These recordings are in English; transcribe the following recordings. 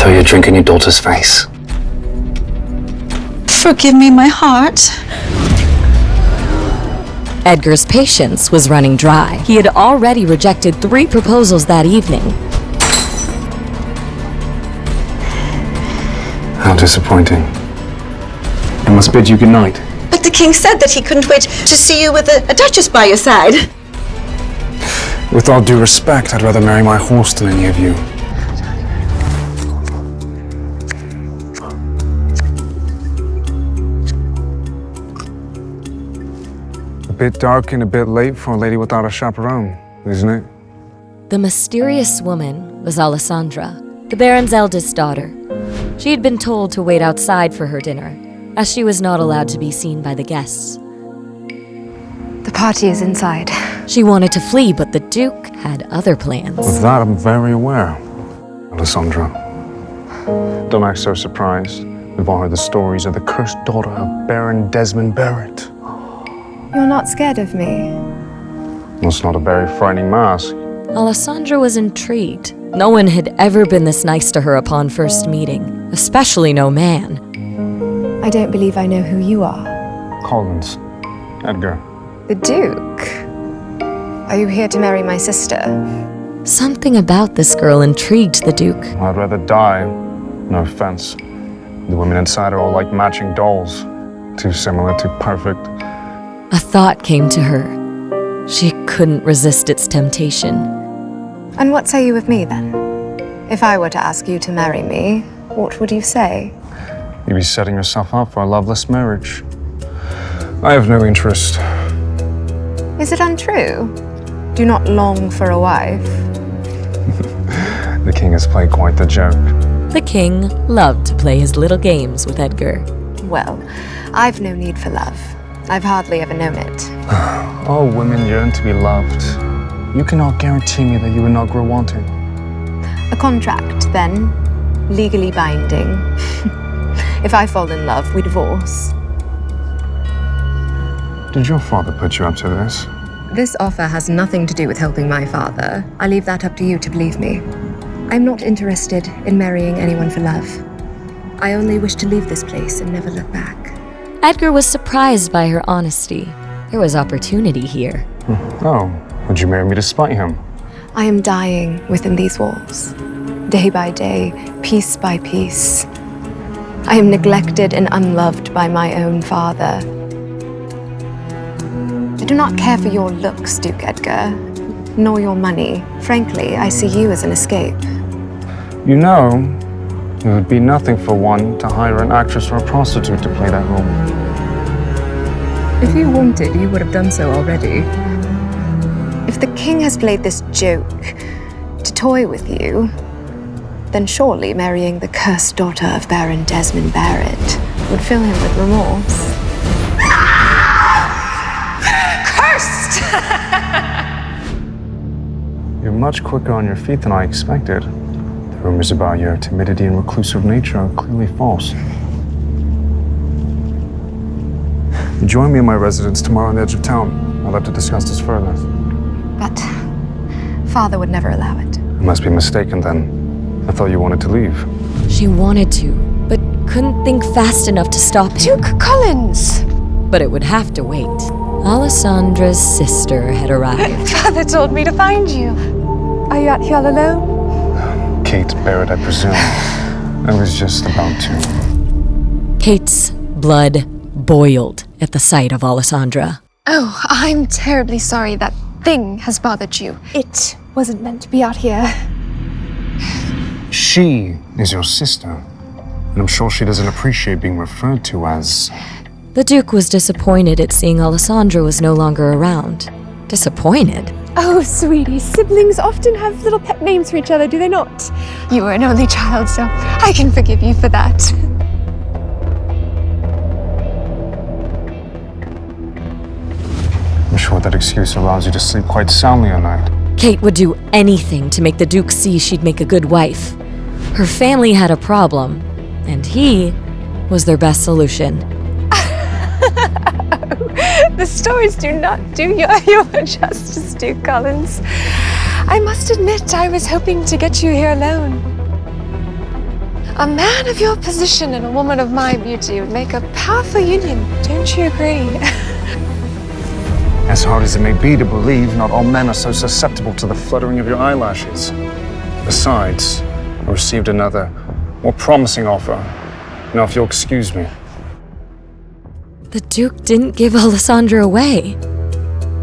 throw your drink in your daughter's face. Forgive me, my heart. Edgar's patience was running dry. He had already rejected 3 proposals that evening. How disappointing. I must bid you good night. But the king said that he couldn't wait to see you with a duchess by your side. With all due respect, I'd rather marry my horse than any of you. A bit dark and a bit late for a lady without a chaperone, isn't it? The mysterious woman was Alessandra, the Baron's eldest daughter. She had been told to wait outside for her dinner, as she was not allowed to be seen by the guests. The party is inside. She wanted to flee, but the Duke had other plans. Of that I'm very aware, Alessandra. Don't act so surprised. We've all heard the stories of the cursed daughter of Baron Desmond Barrett. You're not scared of me? That's not a very frightening mask. Alessandra was intrigued. No one had ever been this nice to her upon first meeting, especially no man. I don't believe I know who you are. Collins. Edgar. The Duke? Are you here to marry my sister? Something about this girl intrigued the Duke. I'd rather die. No offense. The women inside are all like matching dolls. Too similar, too perfect. A thought came to her. She couldn't resist its temptation. And what say you of me, then? If I were to ask you to marry me, what would you say? You'd be setting yourself up for a loveless marriage. I have no interest. Is it untrue? Do you not long for a wife? The king has played quite the joke. The king loved to play his little games with Edgar. Well, I've no need for love. I've hardly ever known it. All women yearn to be loved. You cannot guarantee me that you will not grow wanting. A contract, then, legally binding. If I fall in love, we divorce. Did your father put you up to this? This offer has nothing to do with helping my father. I leave that up to you to believe me. I'm not interested in marrying anyone for love. I only wish to leave this place and never look back. Edgar was surprised by her honesty. There was opportunity here. Oh, would you marry me to spite him? I am dying within these walls, day by day, piece by piece. I am neglected and unloved by my own father. I do not care for your looks, Duke Edgar, nor your money. Frankly, I see you as an escape. You know, it would be nothing for one to hire an actress or a prostitute to play that role. If you wanted, you would have done so already. If the king has played this joke to toy with you, then surely marrying the cursed daughter of Baron Desmond Barrett would fill him with remorse. Cursed! You're much quicker on your feet than I expected. The rumors about your timidity and reclusive nature are clearly false. Join me in my residence tomorrow on the edge of town. I'd like to discuss this further. But father would never allow it. I must be mistaken then. I thought you wanted to leave. She wanted to, but couldn't think fast enough to stop him. Duke Collins! But it would have to wait. Alessandra's sister had arrived. Father told me to find you. Are you out here all alone? Kate Barrett, I presume. I was just about to. Kate's blood boiled at the sight of Alessandra. Oh, I'm terribly sorry that thing has bothered you. It wasn't meant to be out here. She is your sister, and I'm sure she doesn't appreciate being referred to as... The Duke was disappointed at seeing Alessandra was no longer around. Disappointed? Oh, sweetie, siblings often have little pet names for each other, do they not? You were an only child, so I can forgive you for that. I'm sure that excuse allows you to sleep quite soundly at night. Kate would do anything to make the Duke see she'd make a good wife. Her family had a problem, and he was their best solution. The stories do not do you justice, Duke Collins. I must admit, I was hoping to get you here alone. A man of your position and a woman of my beauty would make a powerful union. Don't you agree? As hard as it may be to believe, not all men are so susceptible to the fluttering of your eyelashes. Besides, I received another, more promising offer. Now, if you'll excuse me. The Duke didn't give Alessandra away.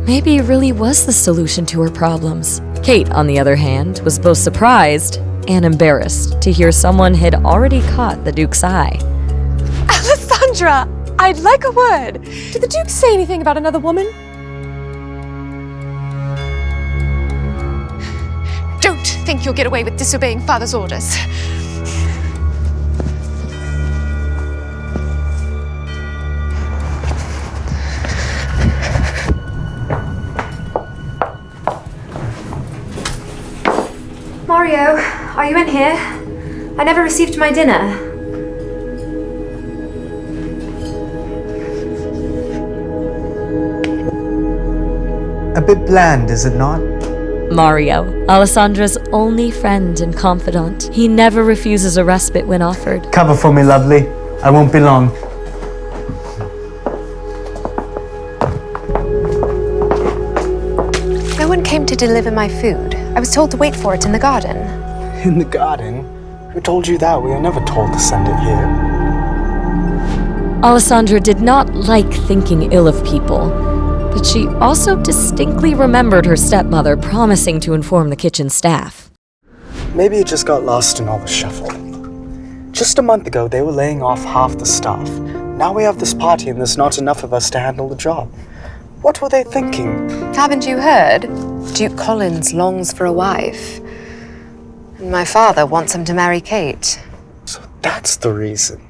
Maybe it really was the solution to her problems. Kate, on the other hand, was both surprised and embarrassed to hear someone had already caught the Duke's eye. Alessandra, I'd like a word. Did the Duke say anything about another woman? Don't think you'll get away with disobeying father's orders. Mario, are you in here? I never received my dinner. A bit bland, is it not? Mario, Alessandra's only friend and confidant. He never refuses a respite when offered. Cover for me, lovely. I won't be long. No one came to deliver my food. I was told to wait for it in the garden. In the garden? Who told you that? We were never told to send it here. Alessandra did not like thinking ill of people, but she also distinctly remembered her stepmother promising to inform the kitchen staff. Maybe it just got lost in all the shuffle. Just a month ago, they were laying off half the staff. Now we have this party and there's not enough of us to handle the job. What were they thinking? Haven't you heard? Duke Collins longs for a wife. And my father wants him to marry Kate. So that's the reason.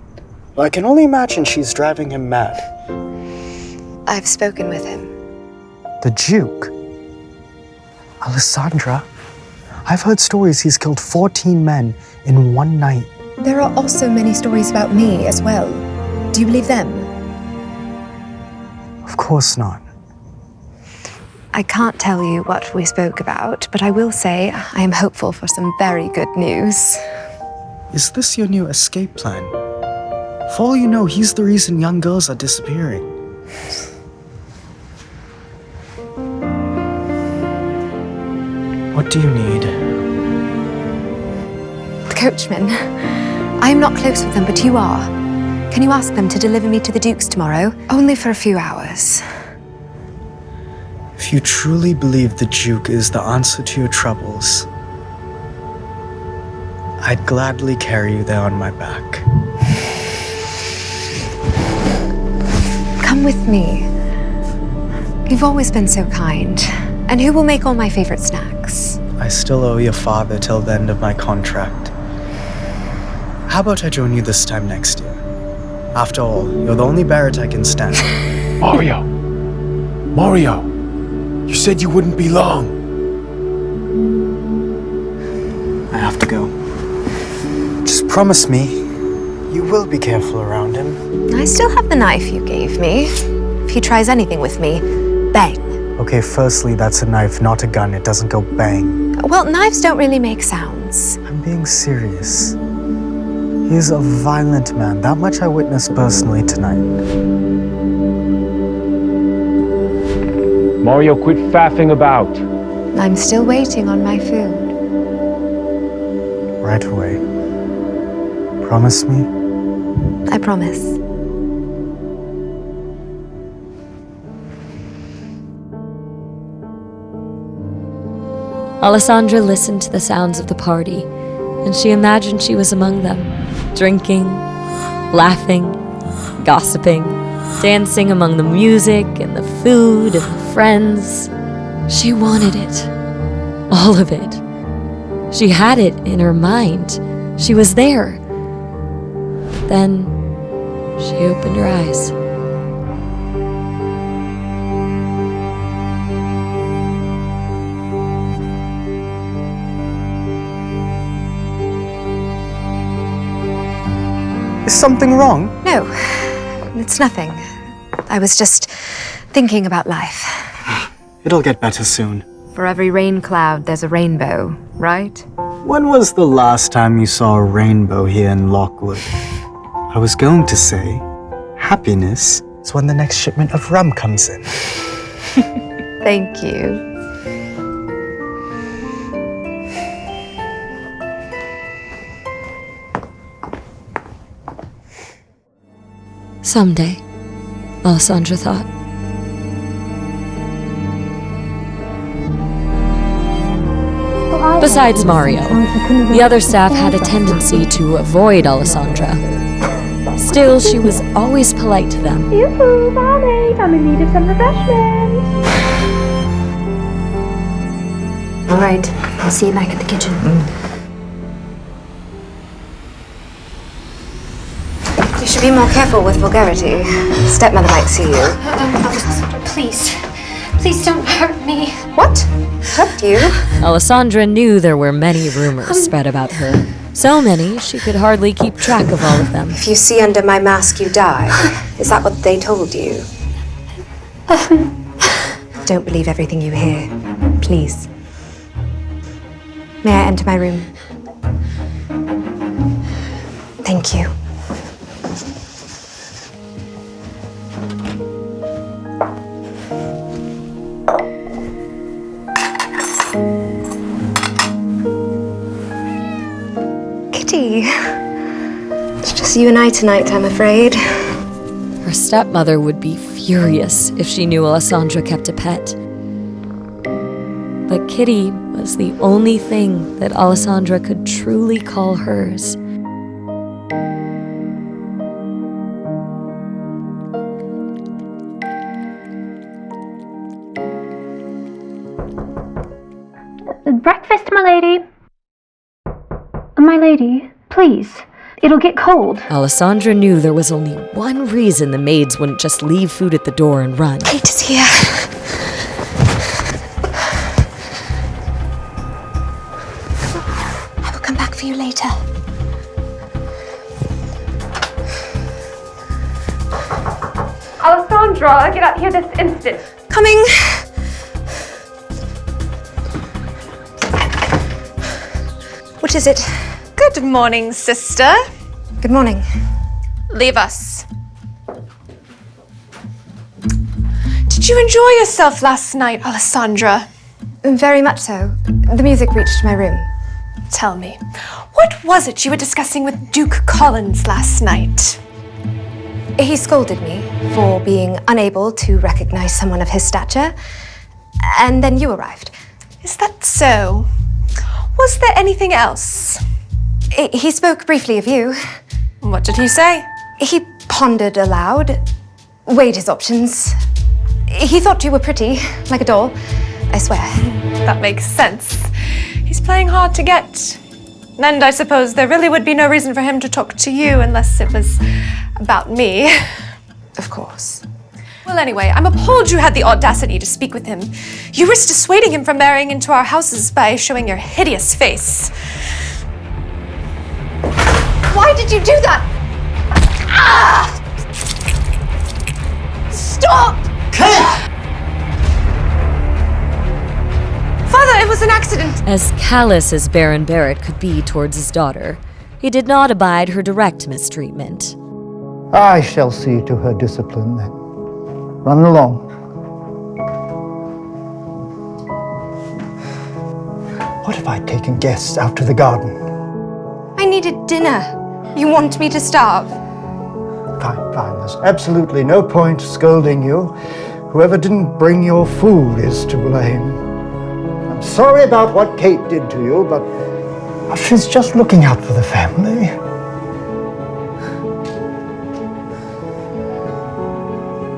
Well, I can only imagine she's driving him mad. I've spoken with him. The Duke? Alessandra? I've heard stories he's killed 14 men in one night. There are also many stories about me as well. Do you believe them? Of course not. I can't tell you what we spoke about, but I will say I am hopeful for some very good news. Is this your new escape plan? For all you know, he's the reason young girls are disappearing. What do you need? The coachman. I am not close with them, but you are. Can you ask them to deliver me to the Duke's tomorrow? Only for a few hours. If you truly believe the Duke is the answer to your troubles, I'd gladly carry you there on my back. Come with me. You've always been so kind. And who will make all my favorite snacks? I still owe your father till the end of my contract. How about I join you this time next year? After all, you're the only Barrett I can stand. Mario! Mario! You said you wouldn't be long. I have to go. Just promise me you will be careful around him. I still have the knife you gave me. If he tries anything with me, bang. Okay, firstly, that's a knife, not a gun. It doesn't go bang. Well, knives don't really make sounds. I'm being serious. He's a violent man. That much I witnessed personally tonight. Mario, quit faffing about. I'm still waiting on my food. Right away. Promise me? I promise. Alessandra listened to the sounds of the party, and she imagined she was among them, drinking, laughing, gossiping, dancing among the music and the food and the friends. She wanted it. All of it. She had it in her mind. She was there. Then she opened her eyes. Is something wrong? No, it's nothing. I was just thinking about life. It'll get better soon. For every rain cloud, there's a rainbow, right? When was the last time you saw a rainbow here in Lockwood? I was going to say, happiness is when the next shipment of rum comes in. Thank you. Someday, Alessandra thought. Besides Mario, the other staff had a tendency to avoid Alessandra. Still, she was always polite to them. Yoo-hoo, Barney, I'm in need of some refreshment. All right, I'll see you back at the kitchen. You should be more careful with vulgarity. Stepmother might see you. Alessandra, please. Please don't hurt me. What? Hurt you? Alessandra knew there were many rumors spread about her. So many, she could hardly keep track of all of them. If you see under my mask, you die. Is that what they told you? Don't believe everything you hear. Please. May I enter my room? Thank you. Kitty. It's just you and I tonight, I'm afraid. Her stepmother would be furious if she knew Alessandra kept a pet. But Kitty was the only thing that Alessandra could truly call hers. Breakfast, my lady. My lady, please. It'll get cold. Alessandra knew there was only one reason the maids wouldn't just leave food at the door and run. Kate is here. I will come back for you later. Alessandra, get out here this instant. Coming. What is it? Good morning, sister. Good morning. Leave us. Did you enjoy yourself last night, Alessandra? Very much so. The music reached my room. Tell me, what was it you were discussing with Duke Collins last night? He scolded me for being unable to recognize someone of his stature, and then you arrived. Is that so? Was there anything else? He spoke briefly of you. What did he say? He pondered aloud, weighed his options. He thought you were pretty, like a doll, I swear. That makes sense. He's playing hard to get. And I suppose there really would be no reason for him to talk to you unless it was about me. Of course. Well, anyway, I'm appalled you had the audacity to speak with him. You risked dissuading him from marrying into our houses by showing your hideous face. Why did you do that? Ah! Stop! Father, it was an accident. As callous as Baron Barrett could be towards his daughter, he did not abide her direct mistreatment. I shall see to her discipline then. Run along. What if I'd taken guests out to the garden? I needed dinner. You want me to starve? Fine, fine. There's absolutely no point scolding you. Whoever didn't bring your food is to blame. I'm sorry about what Kate did to you, but she's just looking out for the family.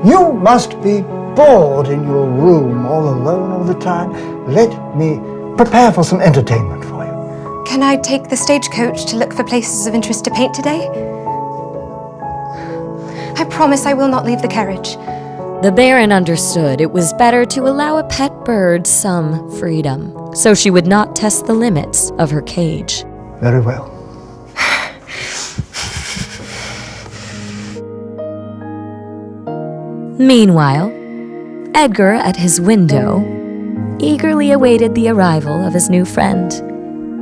You must be bored in your room all alone all the time. Let me prepare for some entertainment for you. Can I take the stagecoach to look for places of interest to paint today? I promise I will not leave the carriage. The Baron understood it was better to allow a pet bird some freedom, so she would not test the limits of her cage. Very well. Meanwhile, Edgar, at his window, eagerly awaited the arrival of his new friend.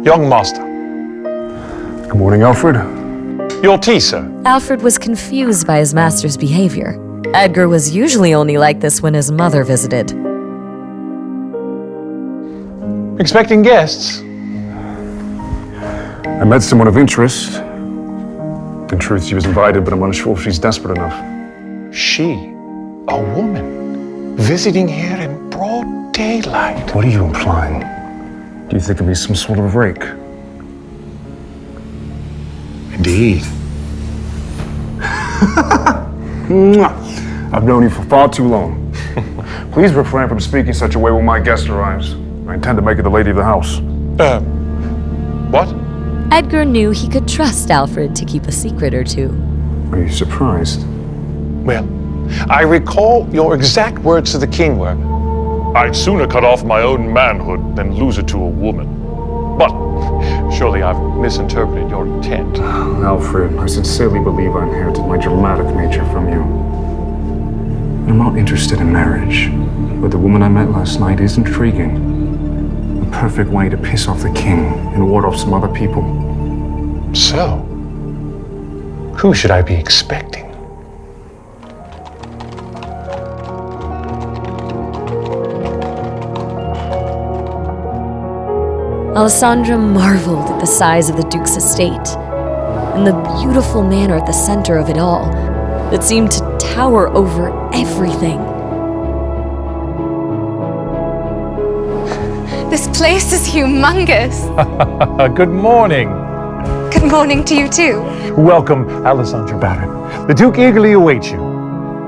Young master. Good morning, Alfred. Your tea, sir. Alfred was confused by his master's behavior. Edgar was usually only like this when his mother visited. Expecting guests? I met someone of interest. In truth, she was invited, but I'm unsure if she's desperate enough. She, a woman, visiting here in broad daylight. What are you implying? Do you think it'd be some sort of rake? Indeed. I've known you for far too long. Please refrain from speaking such a way when my guest arrives. I intend to make her the lady of the house. What? Edgar knew he could trust Alfred to keep a secret or two. Are you surprised? Well, I recall your exact words to the king were, "I'd sooner cut off my own manhood than lose it to a woman." But surely I've misinterpreted your intent. Alfred, I sincerely believe I inherited my dramatic nature from you. I'm not interested in marriage, but the woman I met last night is intriguing. A perfect way to piss off the king and ward off some other people. So, who should I be expecting? Alessandra marveled at the size of the Duke's estate and the beautiful manor at the center of it all that seemed to tower over everything. This place is humongous. Good morning. Good morning to you too. Welcome, Alessandra Baron. The Duke eagerly awaits you.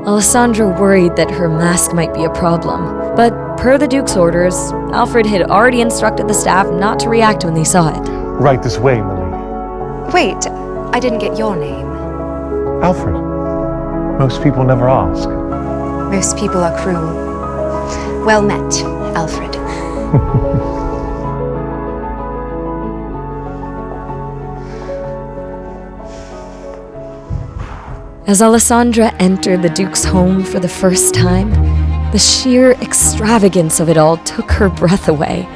Alessandra worried that her mask might be a problem, but per the Duke's orders, Alfred had already instructed the staff not to react when they saw it. Right this way, milady. Wait, I didn't get your name. Alfred. Most people never ask. Most people are cruel. Well met, Alfred. As Alessandra entered the Duke's home for the first time, the sheer extravagance of it all took her breath away.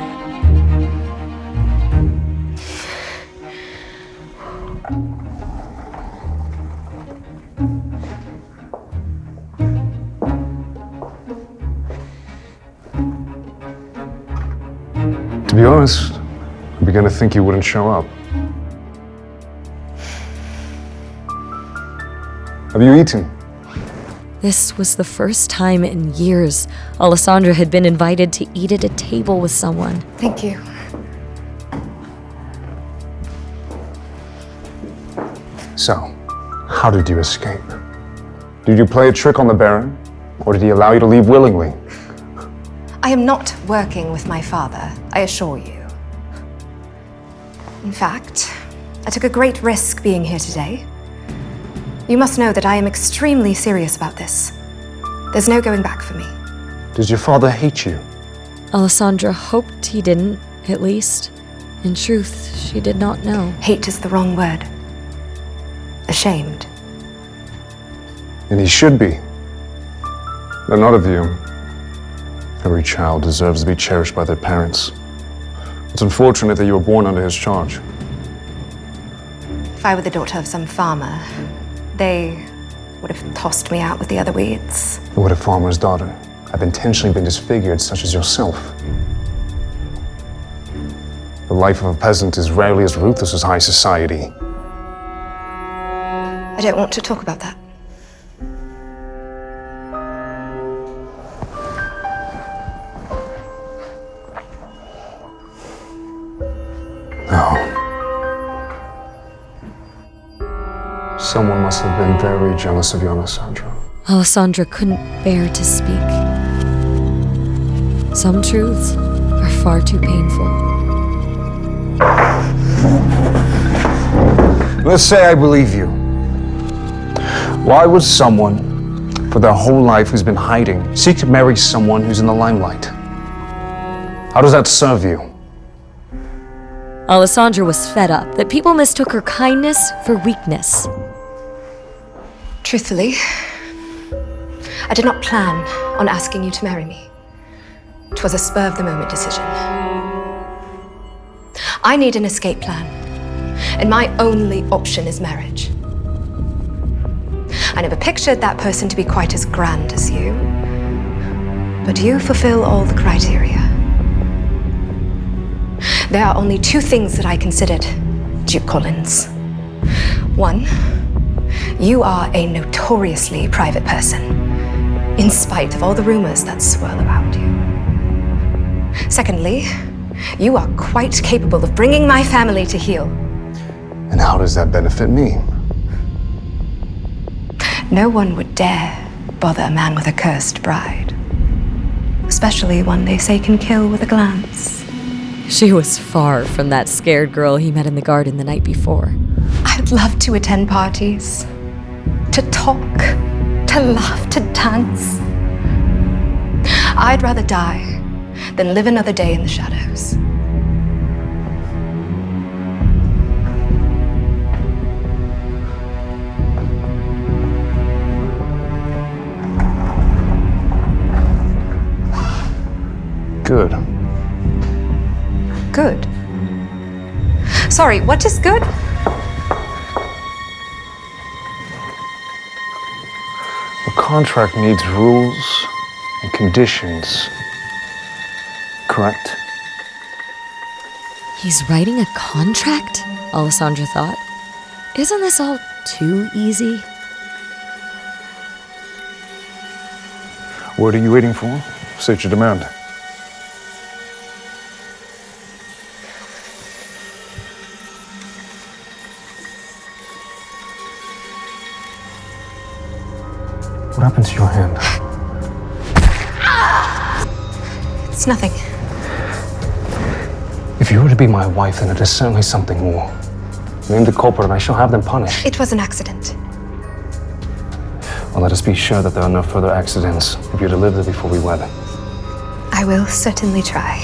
To be honest, I began to think you wouldn't show up. Have you eaten? This was the first time in years Alessandra had been invited to eat at a table with someone. Thank you. So, how did you escape? Did you play a trick on the Baron, or did he allow you to leave willingly? I am not working with my father, I assure you. In fact, I took a great risk being here today. You must know that I am extremely serious about this. There's no going back for me. Does your father hate you? Alessandra hoped he didn't, at least. In truth, she did not know. Hate is the wrong word. Ashamed. And he should be. But not of you. Every child deserves to be cherished by their parents. It's unfortunate that you were born under his charge. If I were the daughter of some farmer, they would have tossed me out with the other weeds. Would a farmer's daughter have intentionally been disfigured, such as yourself? The life of a peasant is rarely as ruthless as high society. I don't want to talk about that. No. Someone must have been very jealous of you, Alessandra. Alessandra couldn't bear to speak. Some truths are far too painful. Let's say I believe you. Why would someone, for their whole life who's been hiding, seek to marry someone who's in the limelight? How does that serve you? Alessandra was fed up that people mistook her kindness for weakness. Truthfully, I did not plan on asking you to marry me. It was a spur-of-the-moment decision. I need an escape plan, and my only option is marriage. I never pictured that person to be quite as grand as you, but you fulfill all the criteria. There are only two things that I considered, Duke Collins. One, you are a notoriously private person, in spite of all the rumors that swirl about you. Secondly, you are quite capable of bringing my family to heel. And how does that benefit me? No one would dare bother a man with a cursed bride, especially one they say can kill with a glance. She was far from that scared girl he met in the garden the night before. I'd love to attend parties, to talk, to laugh, to dance. I'd rather die than live another day in the shadows. Good. Good. Sorry, what is good? A contract needs rules and conditions. Correct? He's writing a contract? Alessandra thought. Isn't this all too easy? What are you waiting for? State your demand. What happened to your hand? It's nothing. If you were to be my wife, then it is certainly something more. Name the culprit and I shall have them punished. It was an accident. Well, let us be sure that there are no further accidents if you're to live there before we wed. I will certainly try.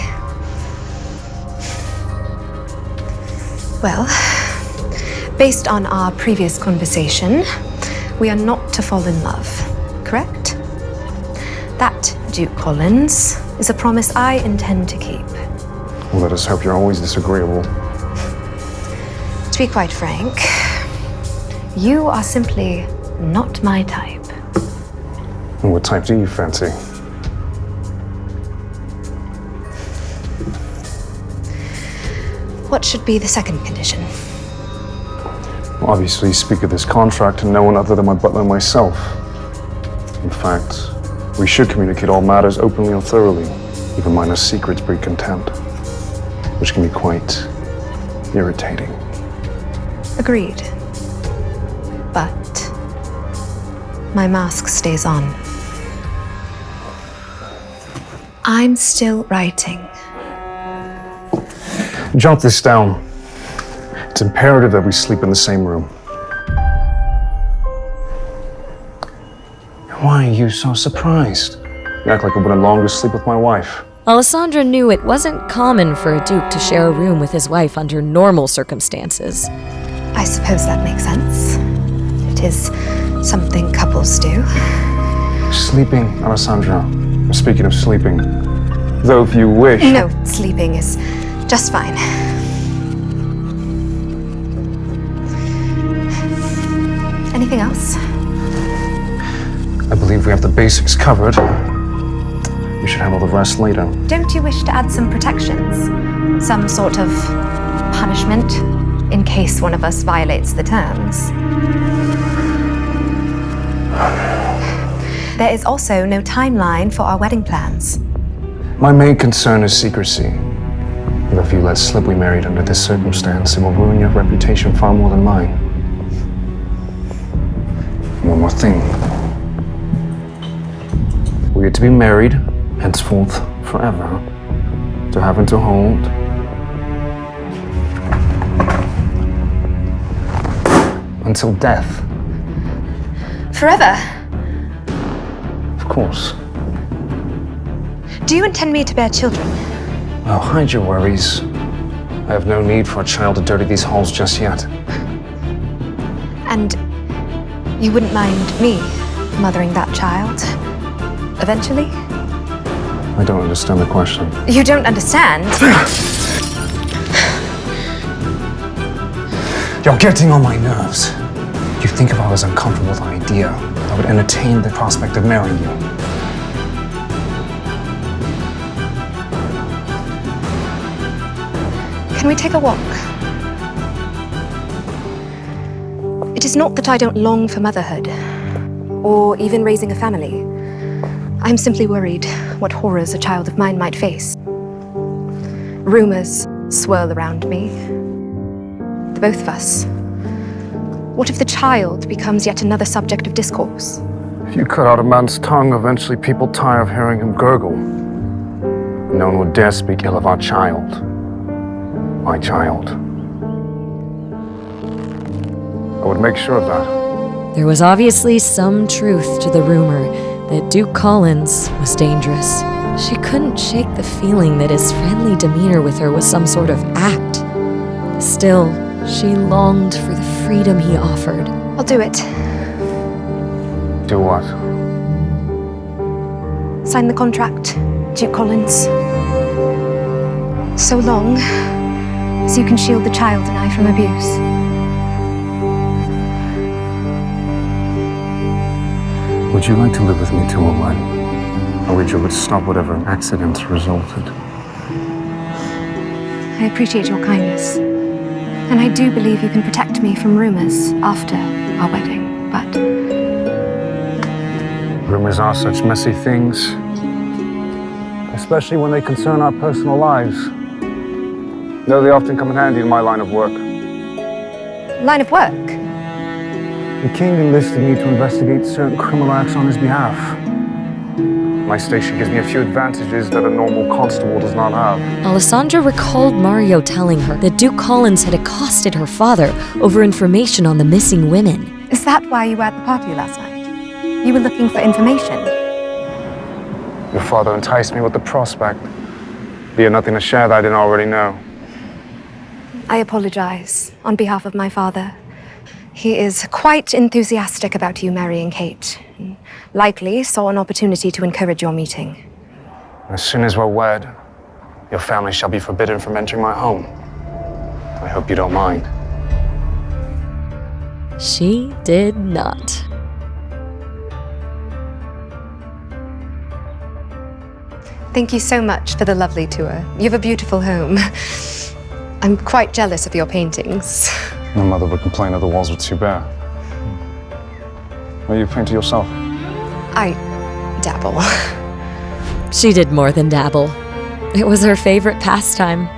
Well, based on our previous conversation, we are not to fall in love, correct? That, Duke Collins, is a promise I intend to keep. Well, let us hope you're always disagreeable. To be quite frank, you are simply not my type. And what type do you fancy? What should be the second condition? Well, obviously, speak of this contract to no one other than my butler and myself. In fact, we should communicate all matters openly and thoroughly. Even minor secrets breed contempt, which can be quite irritating. Agreed. But my mask stays on. I'm still writing. Jot this down. It's imperative that we sleep in the same room. Why are you so surprised? You act like I wouldn't longer sleep with my wife. Alessandra knew it wasn't common for a duke to share a room with his wife under normal circumstances. I suppose that makes sense. It is something couples do. Sleeping, Alessandra. Speaking of sleeping, though if you wish... No, sleeping is just fine. Anything else? I believe we have the basics covered. We should handle the rest later. Don't you wish to add some protections? Some sort of punishment in case one of us violates the terms? There is also no timeline for our wedding plans. My main concern is secrecy. And if you let slip we married under this circumstance, it will ruin your reputation far more than mine. One more thing. We are to be married, henceforth, forever. To have and to hold. Until death. Forever? Of course. Do you intend me to bear children? Oh, hide your worries. I have no need for a child to dirty these halls just yet. And you wouldn't mind me mothering that child? Eventually? I don't understand the question. You don't understand? You're getting on my nerves. You think if I was uncomfortable with the idea, I would entertain the prospect of marrying you. Can we take a walk? It is not that I don't long for motherhood, or even raising a family. I'm simply worried what horrors a child of mine might face. Rumors swirl around me. The both of us. What if the child becomes yet another subject of discourse? If you cut out a man's tongue, eventually people tire of hearing him gurgle. No one would dare speak ill of our child. My child. I would make sure of that. There was obviously some truth to the rumor that Duke Collins was dangerous. She couldn't shake the feeling that his friendly demeanor with her was some sort of act. Still, she longed for the freedom he offered. I'll do it. Do what? Sign the contract, Duke Collins. So long, so you can shield the child and I from abuse. Would you like to live with me till we're wed? I wager would stop whatever accidents resulted. I appreciate your kindness. And I do believe you can protect me from rumors after our wedding, but... Rumors are such messy things. Especially when they concern our personal lives. Though they often come in handy in my line of work. Line of work? The king enlisted me to investigate certain criminal acts on his behalf. My station gives me a few advantages that a normal constable does not have. Alessandra recalled Mario telling her that Duke Collins had accosted her father over information on the missing women. Is that why you were at the party last night? You were looking for information? Your father enticed me with the prospect. Be it nothing to share that I didn't already know. I apologize on behalf of my father. He is quite enthusiastic about you marrying Kate. Likely saw an opportunity to encourage your meeting. As soon as we're wed, your family shall be forbidden from entering my home. I hope you don't mind. She did not. Thank you so much for the lovely tour. You have a beautiful home. I'm quite jealous of your paintings. My mother would complain that the walls were too bare. Will you paint it yourself? I dabble. She did more than dabble. It was her favorite pastime.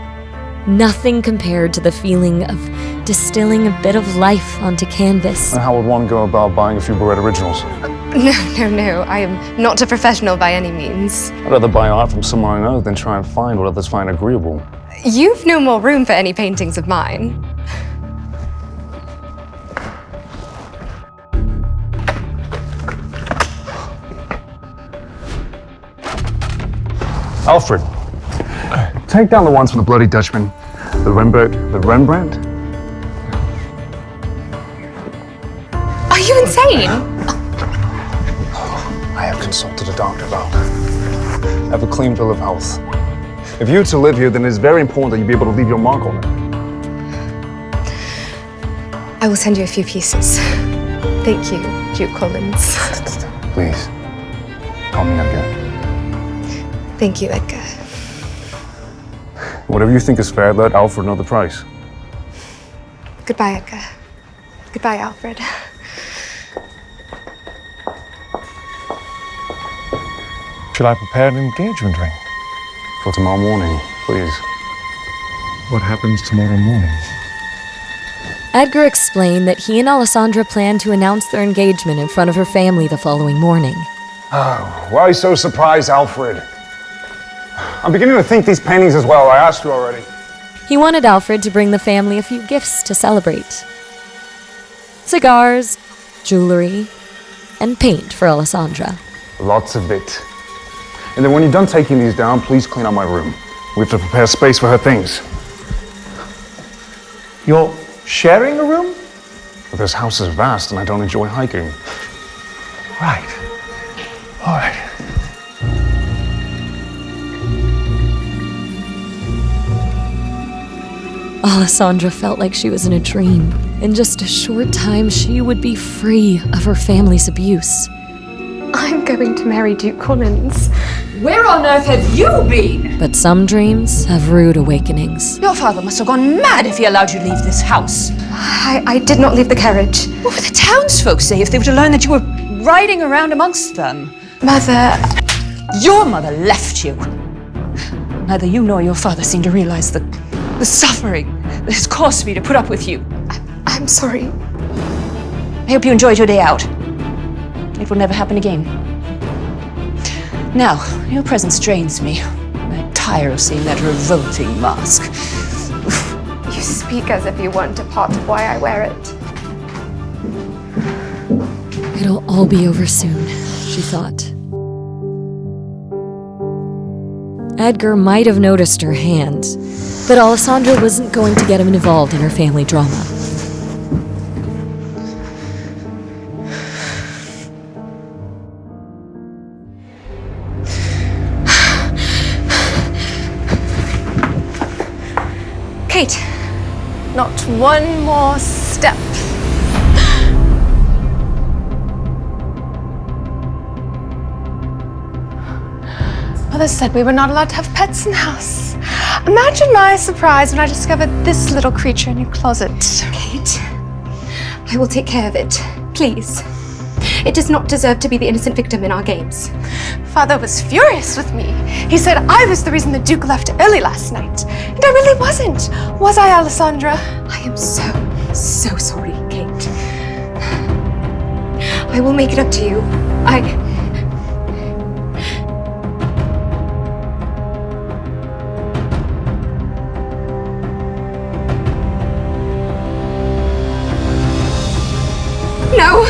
Nothing compared to the feeling of distilling a bit of life onto canvas. And how would one go about buying a few Barrett originals? No. I am not a professional by any means. I'd rather buy art from someone I know than try and find what others find agreeable. You've no more room for any paintings of mine. Alfred, take down the ones from the Bloody Dutchman, the Rembrandt. Are you insane? I have consulted a doctor about that. I have a clean bill of health. If you're to live here, then it's very important that you be able to leave your mark on it. I will send you a few pieces. Thank you, Duke Collins. Please, call me Edgar. Thank you, Edgar. Whatever you think is fair, let Alfred know the price. Goodbye, Edgar. Goodbye, Alfred. Should I prepare an engagement ring? For tomorrow morning, please. What happens tomorrow morning? Edgar explained that he and Alessandra planned to announce their engagement in front of her family the following morning. Oh, why so surprised, Alfred? I'm beginning to think these paintings as well. I asked you already. He wanted Alfred to bring the family a few gifts to celebrate. Cigars, jewelry, and paint for Alessandra. Lots of it. And then when you're done taking these down, please clean out my room. We have to prepare space for her things. You're sharing a room? But this house is vast and I don't enjoy hiking. Right. All right. Alessandra felt like she was in a dream. In just a short time, she would be free of her family's abuse. I'm going to marry Duke Collins. Where on earth have you been? But some dreams have rude awakenings. Your father must have gone mad if he allowed you to leave this house. I did not leave the carriage. What would the townsfolk say if they were to learn that you were riding around amongst them? Mother... Your mother left you. Neither you nor your father seem to realize the suffering that has caused me to put up with you. I'm sorry. I hope you enjoyed your day out. It will never happen again. Now, your presence drains me. I'm tired of seeing that revolting mask. You speak as if you weren't a part of why I wear it. It'll all be over soon, she thought. Edgar might have noticed her hand, but Alessandra wasn't going to get him involved in her family drama. Kate, not one more step. Mother said we were not allowed to have pets in the house. Imagine my surprise when I discovered this little creature in your closet. Kate, I will take care of it. Please. It does not deserve to be the innocent victim in our games. Father was furious with me. He said I was the reason the Duke left early last night. And I really wasn't. Was I, Alessandra? I am so sorry, Kate. I will make it up to you. No!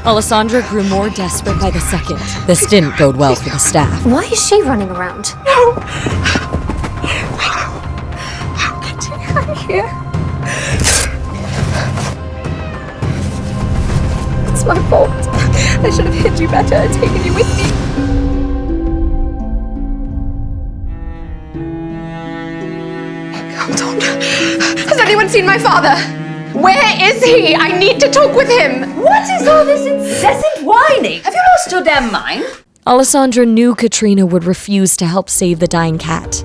Alessandra grew more desperate by the second. This didn't bode well for the staff. Why is she running around? No! How could you come here? It's my fault. I should have hid you better and taken you with me. Hold on. Has anyone seen my father? Where is he? I need to talk with him. What is all this incessant whining? Have you lost your damn mind? Alessandra knew Katrina would refuse to help save the dying cat.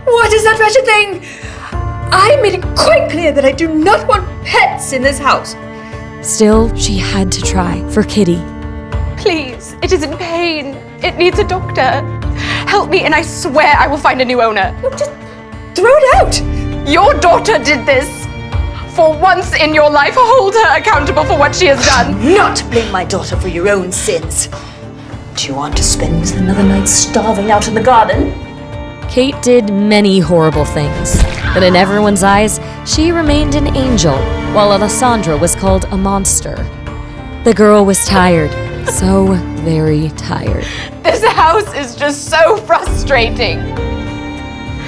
What is that wretched thing? I made it quite clear that I do not want pets in this house. Still, she had to try for Kitty. Please, it is in pain. It needs a doctor. Help me and I swear I will find a new owner. Look, just throw it out. Your daughter did this. For once in your life, hold her accountable for what she has done. Not blame my daughter for your own sins. Do you want to spend another night starving out in the garden? Kate did many horrible things, but in everyone's eyes, she remained an angel, while Alessandra was called a monster. The girl was tired, so very tired. This house is just so frustrating.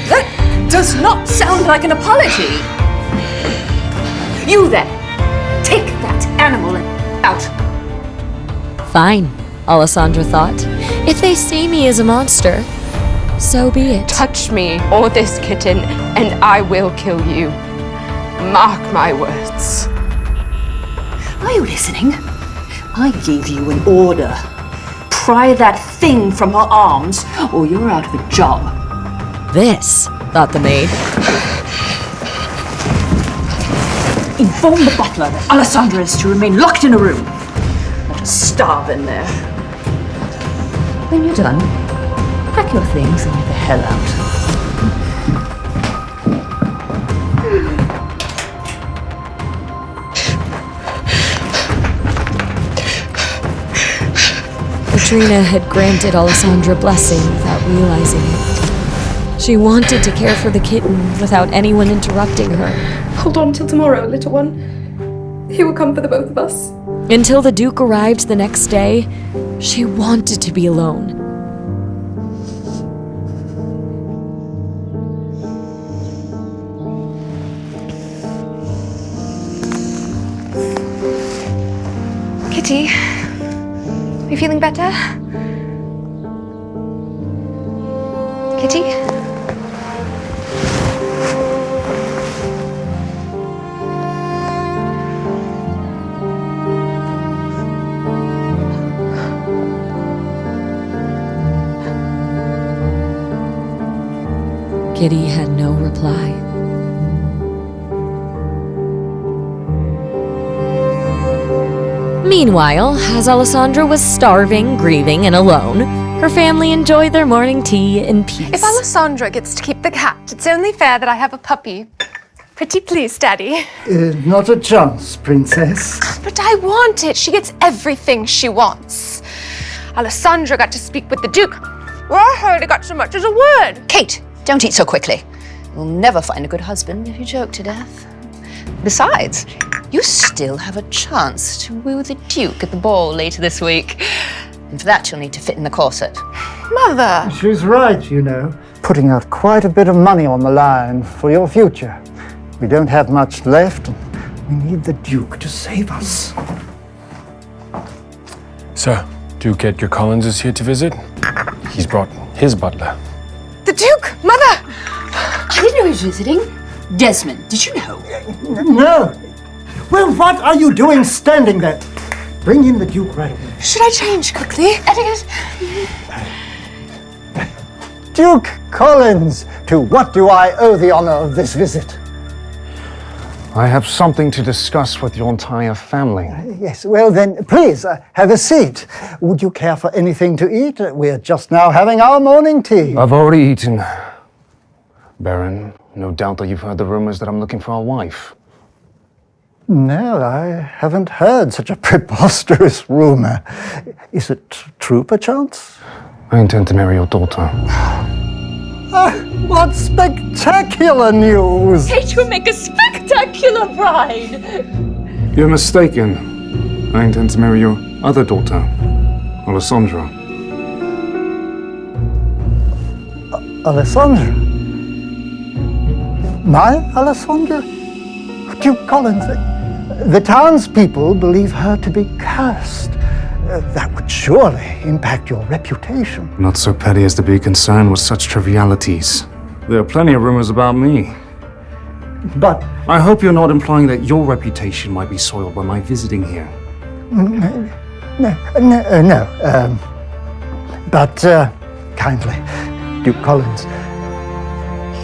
That does not sound like an apology. You then, take that animal out. Fine, Alessandra thought. If they see me as a monster, so be it. Touch me or this kitten, and I will kill you. Mark my words. Are you listening? I gave you an order. Pry that thing from her arms, or you're out of a job. This, thought the maid. Inform the butler that Alessandra is to remain locked in a room. Let her starve in there. When you're done, pack your things and get the hell out. Katrina had granted Alessandra blessing without realizing it. She wanted to care for the kitten without anyone interrupting her. Hold on till tomorrow, little one. He will come for the both of us. Until the Duke arrived the next day, she wanted to be alone. Kitty, are you feeling better? Kitty? Kitty had no reply. Meanwhile, as Alessandra was starving, grieving, and alone, her family enjoyed their morning tea in peace. If Alessandra gets to keep the cat, it's only fair that I have a puppy. Pretty please, Daddy. Not a chance, Princess. But I want it. She gets everything she wants. Alessandra got to speak with the Duke. Well, I hardly got so much as a word. Kate, don't eat so quickly. You'll never find a good husband if you joke to death. Besides, you still have a chance to woo the Duke at the ball later this week. And for that, you'll need to fit in the corset. Mother! She's right, you know. Putting out quite a bit of money on the line for your future. We don't have much left, and we need the Duke to save us. Sir, Duke Edgar Collins is here to visit. He's brought his butler. The Duke! Mother! I didn't know he was visiting. Desmond, did you know? No. Well, what are you doing standing there? Bring in the Duke right away. Should I change quickly? Etiquette? Duke Collins, to what do I owe the honor of this visit? I have something to discuss with your entire family. Yes, well then, please, have a seat. Would you care for anything to eat? We're just now having our morning tea. I've already eaten. Baron, no doubt that you've heard the rumors that I'm looking for a wife. No, I haven't heard such a preposterous rumor. Is it true, perchance? I intend to marry your daughter. What spectacular news! Kate will make a spectacular bride! You're mistaken. I intend to marry your other daughter, Alessandra. Alessandra? My Alessandra? Duke Collins, the townspeople believe her to be cursed. That would surely impact your reputation. Not so petty as to be concerned with such trivialities. There are plenty of rumors about me. But I hope you're not implying that your reputation might be soiled by my visiting here. No. But kindly, Duke Collins,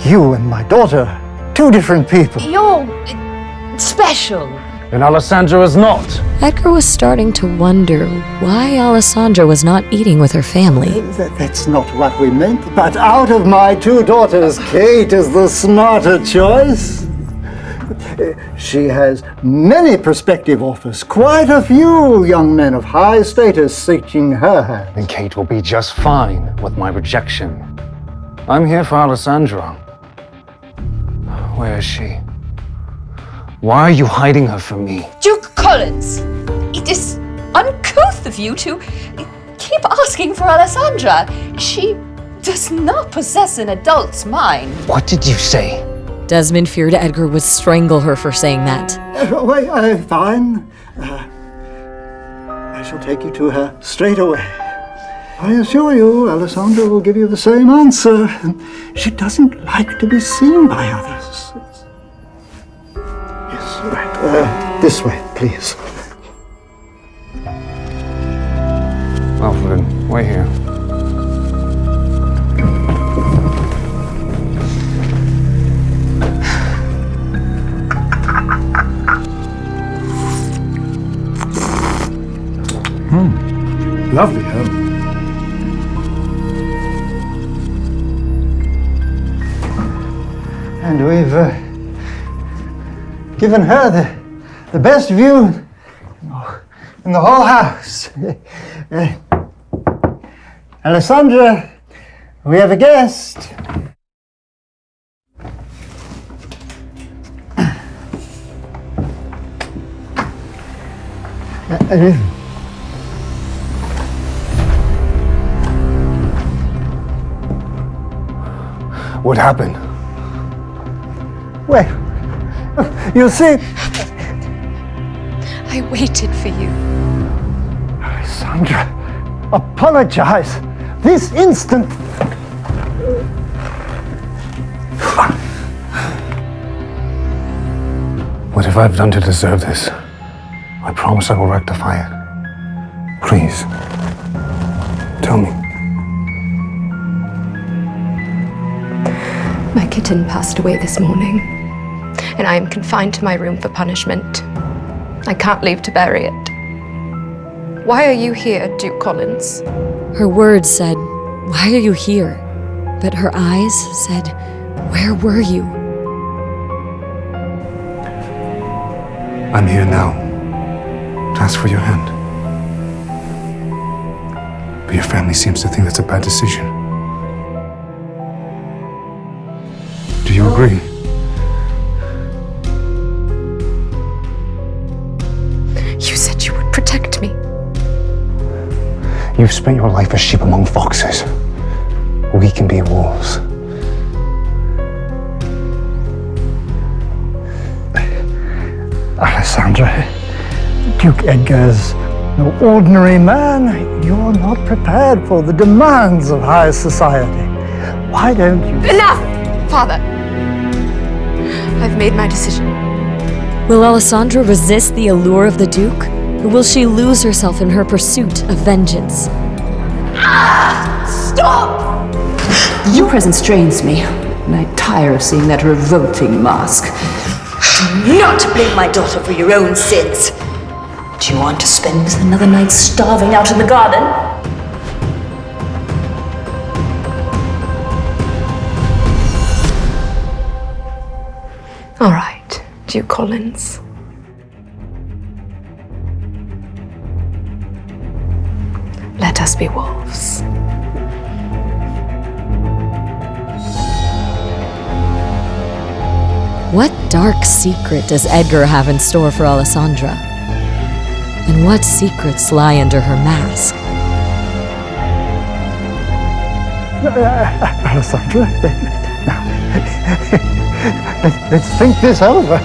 you and my daughter, two different people. You're special. And Alessandra is not. Edgar was starting to wonder why Alessandra was not eating with her family. That's not what we meant. But out of my two daughters, Kate is the smarter choice. She has many prospective offers, quite a few young men of high status seeking her hand. And Kate will be just fine with my rejection. I'm here for Alessandra. Where is she? Why are you hiding her from me? Duke Collins, it is uncouth of you to keep asking for Alessandra. She does not possess an adult's mind. What did you say? Desmond feared Edgar would strangle her for saying that. Fine. I shall take you to her straight away. I assure you, Alessandra will give you the same answer. She doesn't like to be seen by others. Yes, right. This way, please. Alfred, wait here. Lovely home. And we've given her the best view in the whole house. Alessandra, we have a guest. What happened? Well, you see, I waited for you. Alessandra, apologize this instant. What have I done to deserve this? I promise I will rectify it. Please, tell me. My kitten passed away this morning, and I am confined to my room for punishment. I can't leave to bury it. Why are you here, Duke Collins? Her words said, "Why are you here?" But her eyes said, "Where were you?" I'm here now to ask for your hand. But your family seems to think that's a bad decision. Do you agree? You said you would protect me. You've spent your life as sheep among foxes. We can be wolves. Alessandra, Duke Edgar's no ordinary man. You're not prepared for the demands of high society. Why don't you... Enough, Father! I've made my decision. Will Alessandra resist the allure of the Duke? Or will she lose herself in her pursuit of vengeance? Stop! Your presence drains me, and I tire of seeing that revolting mask. Do not blame my daughter for your own sins. Do you want to spend another night starving out in the garden? All right, Duke Collins. Let us be wolves. What dark secret does Edgar have in store for Alessandra? And what secrets lie under her mask? Alessandra, let's think this over.